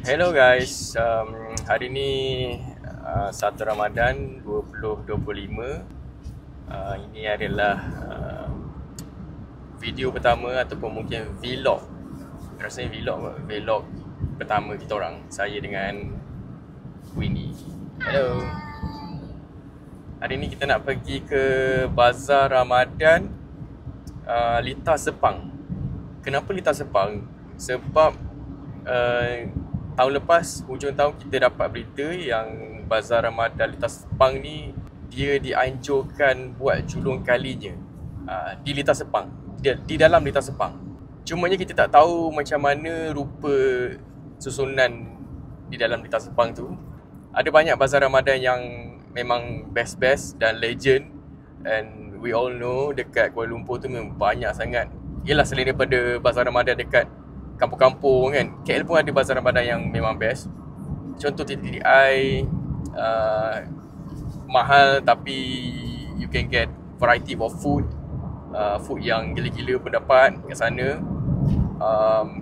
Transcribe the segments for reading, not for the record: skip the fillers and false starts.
Hello guys, hari ni 1 Ramadan 2025. Ini adalah video pertama ataupun mungkin vlog. Rasanya vlog pertama kita orang. Saya dengan Winnie. Hello. Hari ni kita nak pergi ke Bazar Ramadan Lita Sepang. Kenapa Lita Sepang? Sebab tahun lepas, hujung tahun kita dapat berita yang Bazar Ramadan Lita Sepang ni dia dianjurkan buat julung kalinya di Lita Sepang, di dalam Lita Sepang. Cumanya kita tak tahu macam mana rupa susunan di dalam Lita Sepang tu. Ada banyak Bazar Ramadan yang memang best-best dan legend, and we all know dekat Kuala Lumpur tu memang banyak sangat. Yelah, selain daripada Bazar Ramadan dekat kampung-kampung kan, KL pun ada Bazar Ramadan yang memang best. Contoh TTI, mahal tapi you can get variety of food. Food yang gila-gila pun dapat kat sana.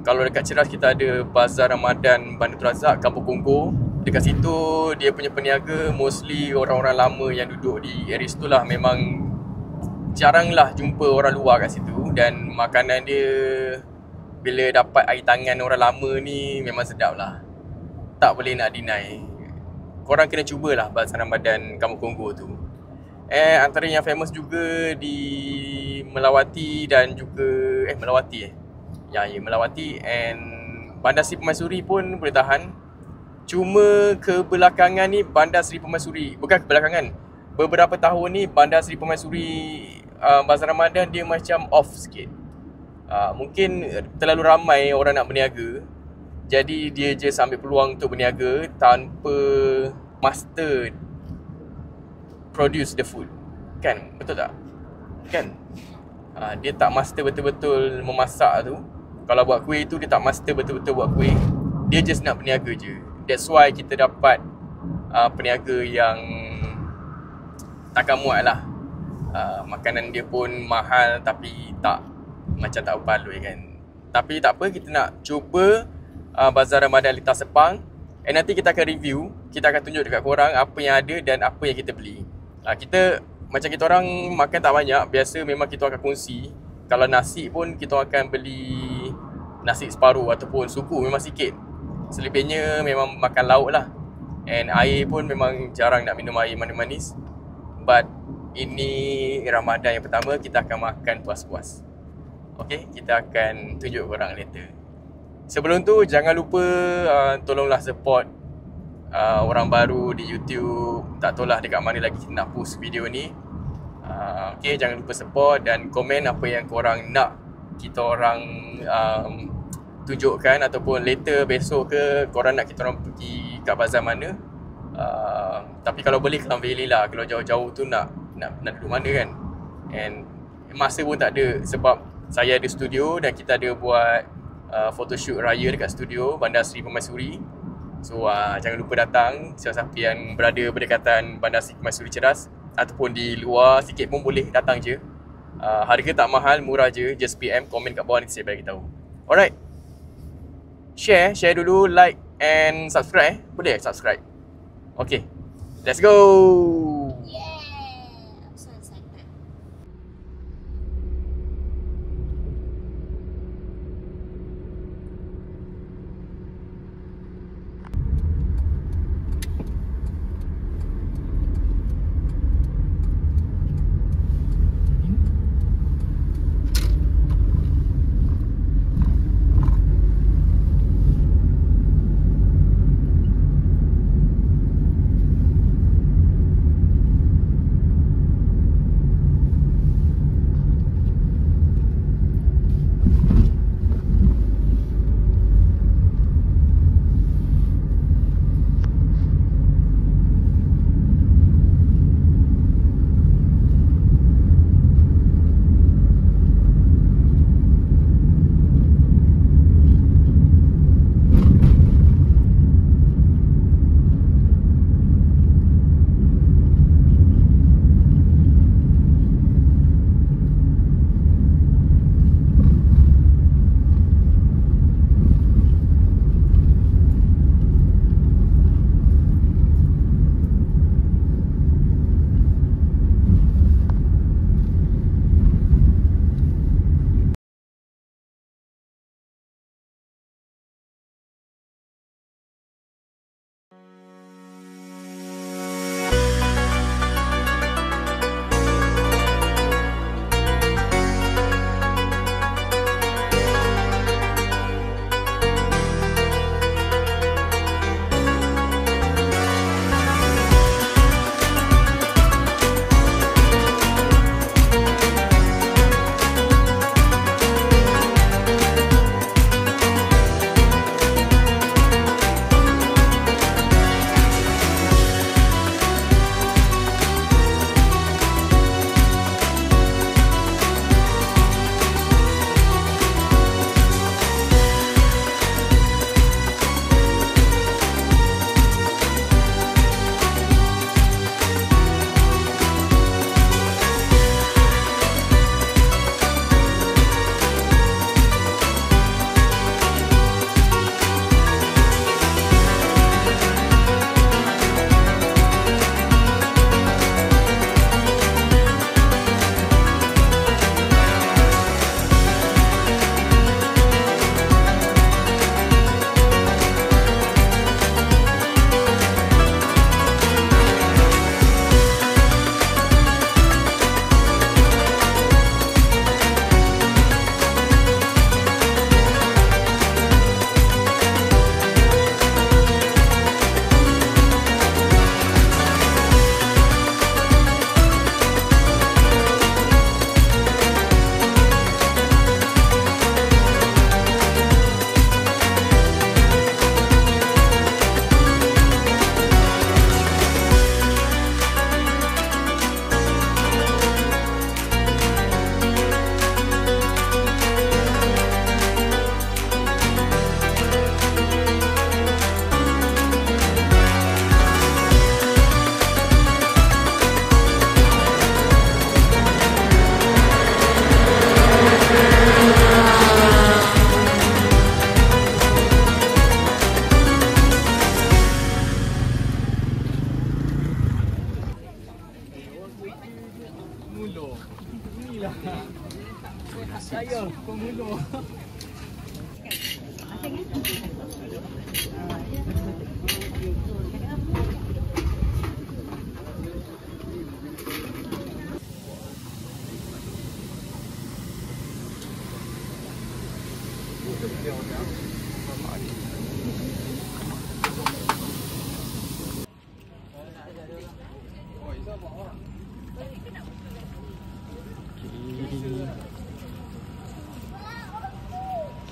Kalau dekat Ceras kita ada Bazar Ramadan Bandar Razak, Kampung Kongko. Dekat situ dia punya peniaga mostly orang-orang lama yang duduk di area situ lah. Memang jaranglah jumpa orang luar kat situ. Dan makanan dia bila dapat air tangan orang lama ni memang sedap lah. Tak boleh nak deny. Korang kena cubalah Bazar Ramadan Kampung Kongko tu. Antara yang famous juga di Melawati dan juga Melawati Melawati and Bandar Seri Permaisuri pun boleh tahan. Cuma kebelakangan ni Bandar Seri Permaisuri, bukan kebelakangan, beberapa tahun ni Bandar Seri Permaisuri Bazar Ramadan dia macam off sikit. Mungkin terlalu ramai orang nak berniaga, jadi dia je ambil peluang untuk berniaga tanpa master produce the food. Kan? Betul tak? Kan? Dia tak master betul-betul memasak tu. Kalau buat kuih tu dia tak master betul-betul buat kuih. Dia just nak berniaga je. That's why kita dapat peniaga yang takkan muat lah. Makanan dia pun mahal tapi macam tak berbaloi kan. Tapi tak apa, kita nak cuba Bazar Ramadan Lita Sepang. Nanti kita akan review. Kita akan tunjuk dekat korang apa yang ada dan apa yang kita beli. Macam kita orang makan tak banyak. Biasa memang kita akan kongsi. Kalau nasi pun kita akan beli nasi separuh ataupun suku memang sikit. Selebihnya memang makan lauk lah. And air pun memang jarang nak minum air manis-manis. But ini Ramadan yang pertama, kita akan makan puas-puas. Okay, kita akan tunjuk korang later. Sebelum tu, jangan lupa tolonglah support orang baru di YouTube. Tak tahulah dekat mana lagi kita nak post video ni. Okay, jangan lupa support dan komen apa yang korang nak kita orang tunjukkan. Ataupun later besok ke korang nak kita orang pergi kat bazar mana. Tapi kalau boleh Klang Valley lah. Kalau jauh-jauh tu nak duduk mana kan. And masa pun tak ada sebab saya ada studio dan kita ada buat photoshoot raya dekat studio Bandar Seri Permaisuri. So jangan lupa datang. Siapa-siapa yang berada berdekatan Bandar Seri Permaisuri Ceras ataupun di luar sikit pun boleh datang je. Harga tak mahal, murah je. Just PM, komen kat bawah nanti saya bagi tahu. Alright, share dulu, like and subscribe. Boleh subscribe. Okay, let's go. I'm so excited.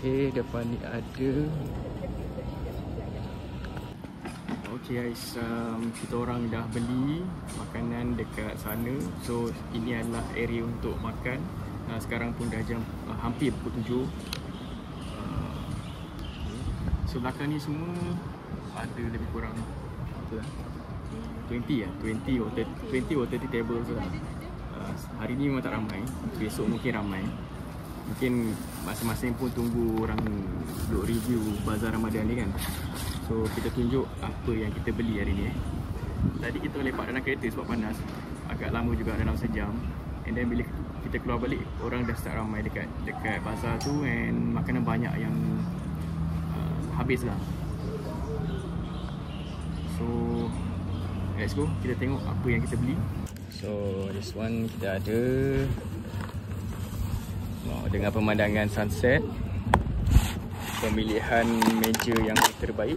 Okay, depan ni ada. Okay guys, kita orang dah beli makanan dekat sana. So ini adalah area untuk makan. Sekarang pun dah jam hampir pukul 7. So belakang ni semua ada lebih kurang 20 or 30 tables lah. Hari ni memang tak ramai, besok mungkin ramai. Mungkin masing-masing pun tunggu orang duk review bazar Ramadan ni kan. So kita tunjuk apa yang kita beli hari ni. Tadi kita lepak dalam kereta sebab panas. Agak lama juga, dalam sejam. And then bila kita keluar balik, orang dah start ramai dekat bazar tu. And makanan banyak yang habis lah. So let's go, kita tengok apa yang kita beli. So this one kita ada dengan pemandangan sunset, pemilihan meja yang terbaik.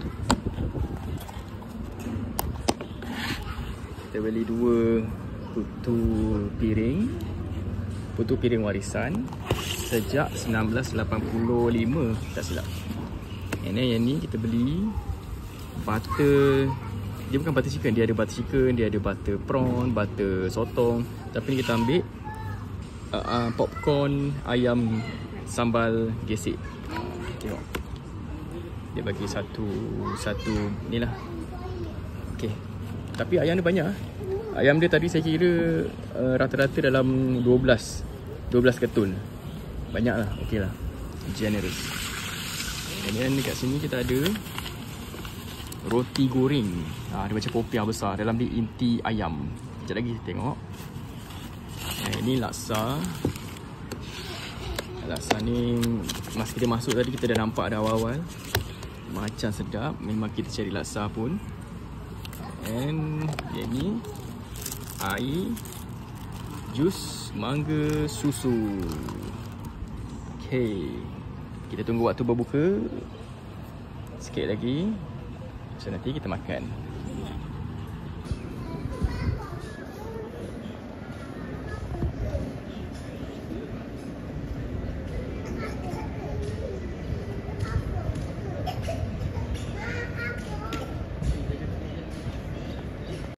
Kita beli 2 putu piring warisan sejak 1985 tak silap. And then yang ni kita beli butter. Dia bukan butter chicken, dia ada butter chicken, dia ada butter prawn, butter sotong. Tapi ni kita ambil popcorn ayam sambal gesek. Tengok, dia bagi satu ni lah. Okay, tapi ayam dia banyak. Ayam dia tadi saya kira rata-rata dalam 12 ketul. Banyak lah, okay lah, generous. Dan dekat sini kita ada roti goreng. Dia macam popiah besar, dalam dia inti ayam. Sekejap lagi kita tengok. Ini laksa. Laksa ni masa kita masuk tadi kita dah nampak dah awal-awal. Macam sedap. Memang kita cari laksa pun. And yang ni air, jus mangga susu. Okay, kita tunggu waktu berbuka sikit lagi. So nanti kita makan.